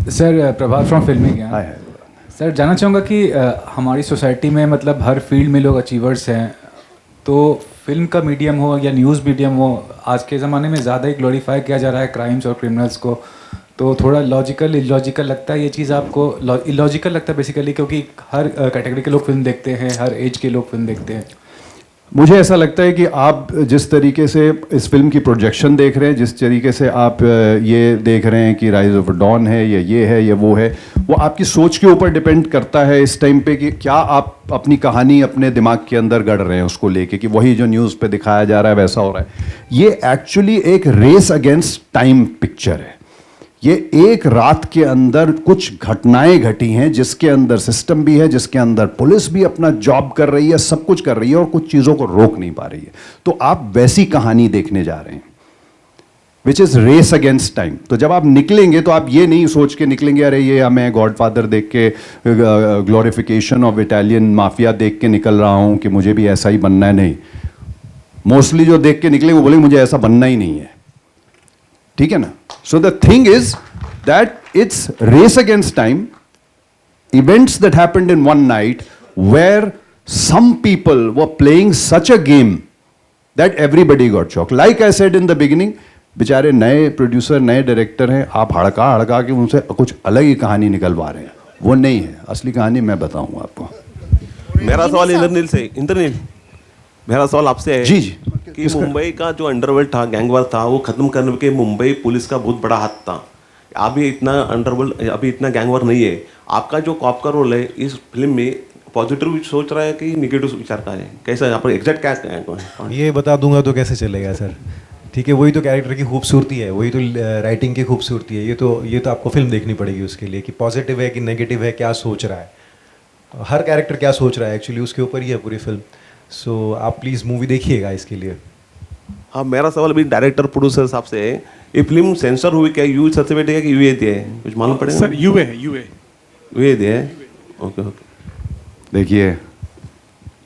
Sir Prabhat from filming है। Sir जानना चाहूँगा कि हमारी सोसाइटी में मतलब हर फील्ड में लोग अचीवर्स हैं, तो फिल्म का मीडियम हो या न्यूज़ मीडियम हो, आज के ज़माने में ज़्यादा ही ग्लोरीफाई किया जा रहा है क्राइम्स और क्रिमिनल्स को। तो थोड़ा लॉजिकल इलॉजिकल लगता है ये चीज़ आपको? इलॉजिकल लगता है बेसिकली, क्योंकि हर कैटेगरी के लोग फिल्म देखते हैं, हर एज के लोग फिल्म देखते हैं। मुझे ऐसा लगता है कि आप जिस तरीके से इस फिल्म की प्रोजेक्शन देख रहे हैं, जिस तरीके से आप ये देख रहे हैं कि राइज ऑफ डॉन है या ये है या वो है, वो आपकी सोच के ऊपर डिपेंड करता है इस टाइम पे कि क्या आप अपनी कहानी अपने दिमाग के अंदर गढ़ रहे हैं उसको लेके कि वही जो न्यूज़ पे दिखाया जा रहा है वैसा हो रहा है। ये एक्चुअली एक रेस अगेंस्ट टाइम पिक्चर है। ये एक रात के अंदर कुछ घटनाएं घटी हैं जिसके अंदर सिस्टम भी है, जिसके अंदर पुलिस भी अपना जॉब कर रही है, सब कुछ कर रही है और कुछ चीज़ों को रोक नहीं पा रही है। तो आप वैसी कहानी देखने जा रहे हैं which is race against time. तो जब आप निकलेंगे तो आप ये नहीं सोच के निकलेंगे अरे ये मैं गॉडफादर देख के ग्लोरिफिकेशन ऑफ इटालियन माफिया देख के निकल रहा हूँ कि मुझे भी ऐसा ही बनना है। नहीं, मोस्टली जो देख के निकले वो बोलेंगे मुझे ऐसा बनना ही नहीं है। ठीक है ना? So the thing is that it's race against time, events that happened in one night where some people were playing such a game that everybody got shocked. Like I said in the beginning, बेचारे नए producer नए director हैं, आप हड़का हड़का के उनसे कुछ अलग ही कहानी निकलवा रहे हैं। वो नहीं है असली कहानी, मैं बताऊंगा आपको। मेरा सवाल इंद्रनील मेरा सवाल आपसे है जी कि मुंबई का जो अंडरवर्ल्ड था, गैंगवार था, वो खत्म करने के मुंबई पुलिस का बहुत बड़ा हाथ था। अभी इतना अंडरवर्ल्ड, अभी इतना गैंगवार नहीं है। आपका जो कॉप का रोल है इस फिल्म में पॉजिटिव सोच रहा है कि निगेटिव विचार का है? कैसा यहाँ पर एग्जैक्ट क्या है? ये बता दूंगा तो कैसे चलेगा सर। ठीक है, वही तो कैरेक्टर की खूबसूरती है, वही तो राइटिंग की खूबसूरती है। ये तो आपको फिल्म देखनी पड़ेगी उसके लिए कि पॉजिटिव है कि नेगेटिव है, क्या सोच रहा है, हर कैरेक्टर क्या सोच रहा है, एक्चुअली उसके ऊपर ही है पूरी फिल्म। सो आप प्लीज़ मूवी देखिएगा इसके लिए। हाँ, मेरा सवाल अभी डायरेक्टर प्रोड्यूसर साहब से है, ये फिल्म सेंसर हुई क्या? यू सर्टिफिकेट है कि यूए दिया है? कुछ मालूम पड़ेगा सर? यूए दिया है। ओके। देखिए,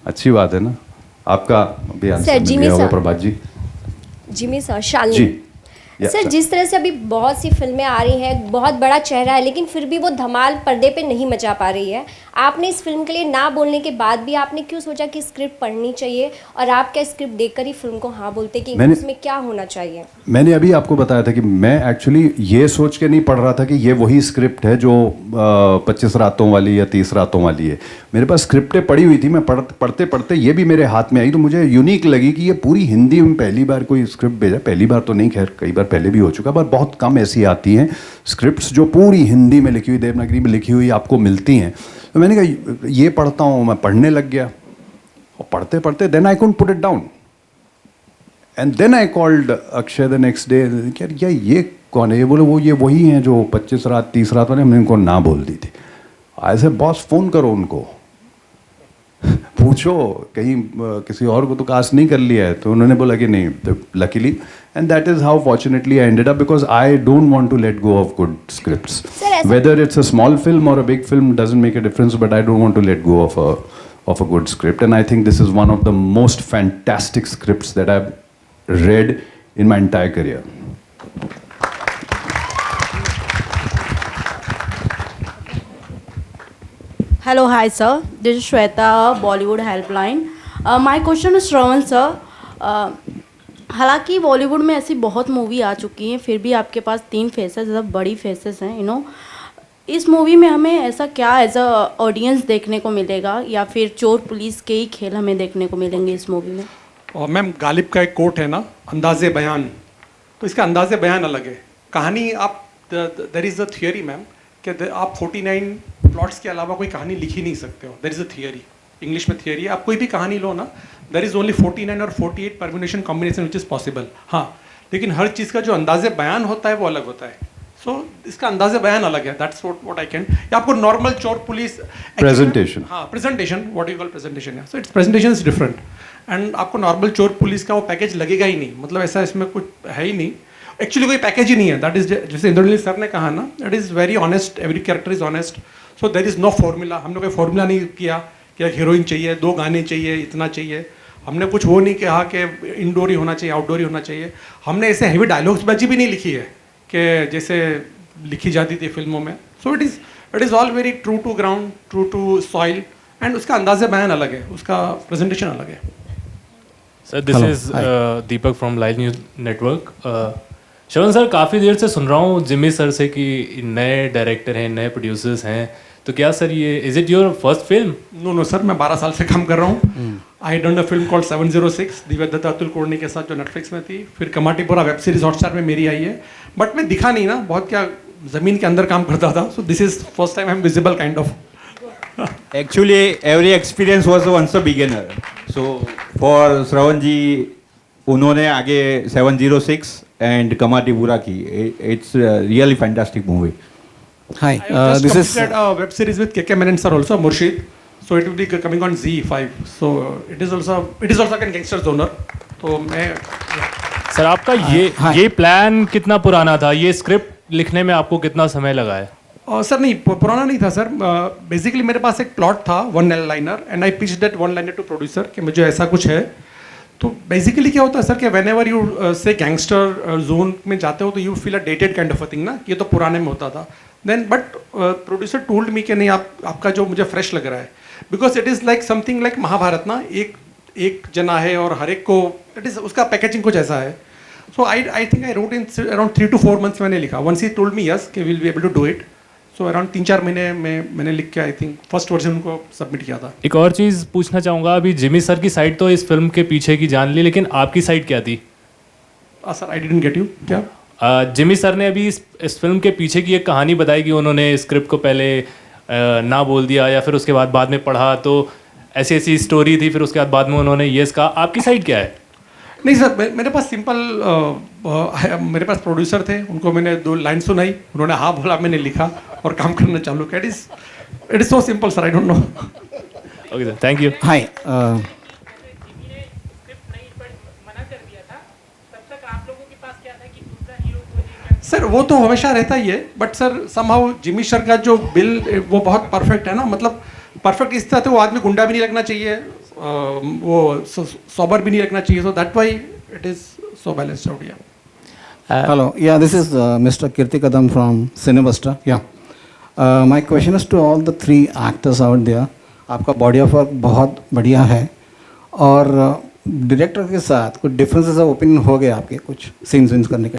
अच्छी बात है ना, आपका भी आंसर मिल गया होगा प्रभात जी। जिमी सर, शालिनी सर, जिस तरह से अभी बहुत सी फिल्में आ रही हैं, बहुत बड़ा चेहरा है लेकिन फिर भी वो धमाल पर्दे पे नहीं मचा पा रही है। आपने इस फिल्म के लिए ना बोलने के बाद भी आपने क्यों सोचा कि स्क्रिप्ट पढ़नी चाहिए, और आप क्या स्क्रिप्ट देखकर ही फिल्म को हाँ बोलते कि इसमें क्या होना चाहिए? मैंने अभी आपको बताया था कि मैं एक्चुअली ये सोच के नहीं पढ़ रहा था कि ये वही स्क्रिप्ट है जो 25 रातों वाली या 30 रातों वाली है। मेरे पास स्क्रिप्टें पड़ी हुई थी, मैं पढ़ते पढ़ते ये भी मेरे हाथ में आई तो मुझे यूनिक लगी कि ये पूरी हिंदी में पहली बार कोई स्क्रिप्ट भेजा। पहली बार तो नहीं, खैर कई बार पहले भी हो चुका, पर बहुत कम ऐसी आती हैं स्क्रिप्ट्स जो पूरी हिंदी में लिखी हुई, देवनागरी में लिखी हुई आपको मिलती हैं। तो मैंने कहा ये पढ़ता हूँ, मैं पढ़ने लग गया और पढ़ते पढ़ते then I couldn't put it down and then I called Akshay the next day. यार ये कौन है? ये बोले वो ये वही हैं जो 25 रात 30 रात वाले, हमने उनको ना बोल दी थी। ऐसे बॉस फ़ोन करो उनको, पूछो कहीं किसी और को तो कास्ट नहीं कर लिया है। तो उन्होंने बोला कि नहीं, तो luckily and that is how fortunately I ended up, because I don't want to let go of good scripts. Whether it's a small film or a big film doesn't make a difference, but I don't want to let go of a good script, and I think this is one of the most fantastic scripts that I've read in my entire career. Hello, hi sir. This is Shweta, Bollywood Helpline. My question is Shravan sir. हालांकि बॉलीवुड में ऐसी बहुत movie आ चुकी हैं, फिर भी आपके पास 3 faces, ज़्यादा बड़ी फेसेस हैं, यू नो। इस मूवी में हमें ऐसा क्या एज अ ऑडियंस देखने को मिलेगा, या फिर चोर पुलिस के ही खेल हमें देखने को मिलेंगे इस मूवी में? और मैम, गालिब का एक कोट है ना, अंदाज़े बयान, तो इसका अंदाज़े बयान अलग है। कहानी आप there is a theory ma'am कि आप 49 प्लॉट्स के अलावा कोई कहानी लिख ही नहीं सकते हो. There is a theory, English में थियरी. आप कोई भी कहानी लो ना, देयर इज़ ओनली 49 और 48 permutation combination which is possible. हाँ, लेकिन हर चीज़ का जो अंदाज़े बयान होता है वो अलग होता है. सो इसका अंदाज़े बयान अलग है. That's what I can. या आपको नॉर्मल चोर पुलिस Presentation. हाँ, presentation, what you call presentation है. So it's presentation is different. And आपको नॉर्मल चोर पुलिस का वो पैकेज लगेगा ही नहीं. मतलब ऐसा इसमें कुछ है ही नहीं. एक्चुअली कोई पैकेज ही नहीं है. दैट इज जैसे इंद्रनील सर ने कहा ना, it is very honest. Every character is honest. So there is no formula. हमने कोई फॉर्मूला नहीं किया कि एक हीरोइन चाहिए, 2 गाने चाहिए, इतना चाहिए. हमने कुछ वो नहीं कहा कि इंडोर ही होना चाहिए, आउटडोर ही होना चाहिए. हमने ऐसे हैवी डायलॉग्स बाजी भी नहीं लिखी है कि जैसे लिखी जाती थी फिल्मों में. So it is all very true to ground, true to soil. And उसका अंदाज़े बयान अलग है, उसका प्रेजेंटेशन अलग है. Sir this is Deepak from Live News Network. Shravan sir, काफ़ी देर से सुन रहा हूँ जिमी सर से कि नए डायरेक्टर हैं, नए प्रोड्यूसर्स हैं. तो क्या सर ये is it your first film? No sir, मैं 12 साल से काम कर रहा हूँ. I done a film called 706 Divya Dutta Atul Kulkarni के साथ, जो नेटफ्लिक्स में थी. फिर कमाटीपुरा वेब सीरीज हॉटस्टार में मेरी आई है. बट मैं दिखा नहीं ना, बहुत क्या ज़मीन के अंदर काम करता था. So this is first time I am visible kind of. Actually, every experience was once a beginner. So for Shravan ji, उन्होंने आगे 706 and Kamatipura की. It's a really fantastic movie. Hi, This this is is a web series with KK Menon sir also, Murshid. So it will be coming on Z5. So it is also like a gangster genre. तो मैं sir आपका ये plan कितना पुराना था? ये script लिखने में आपको कितना समय लगा है? सर नहीं, पुराना नहीं था सर. बेसिकली मेरे पास एक प्लॉट था, 1 liner, and I pitch that 1 liner to producer कि मुझे ऐसा कुछ है. तो बेसिकली क्या होता है सर कि whenever you say gangster zone में जाते हो तो you feel a dated kind of a thing ना. ये तो पुराने में होता था. Then but producer told me कि नहीं, आपका जो मुझे फ्रेश लग रहा है, because it is like something like Mahabharat ना. एक जना है और हर एक को इट इज़ उसका पैकेजिंग कुछ ऐसा है. So I think I wrote in around 3 to 4 months मैंने लिखा. Once he told me yes कि will be able to do it. So around 3-4 महीने में मैंने लिख के आई थिंक फर्स्ट वर्जन उनको सबमिट किया था. एक और चीज़ पूछना चाहूँगा, अभी जिमी सर की साइड तो इस फिल्म के पीछे की जान ली, लेकिन आपकी साइड क्या थी? Sir I didn't get you. क्या? जिमी सर ने अभी इस फिल्म के पीछे की एक कहानी बताई कि उन्होंने स्क्रिप्ट को पहले ना बोल दिया या फिर उसके बाद में पढ़ा, तो ऐसी स्टोरी थी. फिर उसके बाद में उन्होंने येस कहा. आपकी साइड क्या है? नहीं सर, मेरे पास सिंपल मेरे पास प्रोड्यूसर थे, उनको मैंने 2 लाइन सुनाई, उन्होंने हाँ बोला, मैंने लिखा और काम करना चालू किया. It is so simple sir, I don't know. Okay sir, thank you. hi. Sir वो तो हमेशा रहता ही है, but sir somehow Jimmy sir का जो बिल वो बहुत परफेक्ट है ना. मतलब परफेक्ट इस तरह से वो आदमी गुंडा भी नहीं लगना चाहिए, वो सोबर भी नहीं रखना चाहिए. So that why it is so balanced out. Hello, yeah, this is Mr. Kirti Kadam from Cinebasta. Yeah, my question is to all the 3 actors out there. आपका बॉडी ऑफ वर्क बहुत बढ़िया है, और director के साथ कुछ differences of opinion हो गए आपके कुछ सीन्स करने के?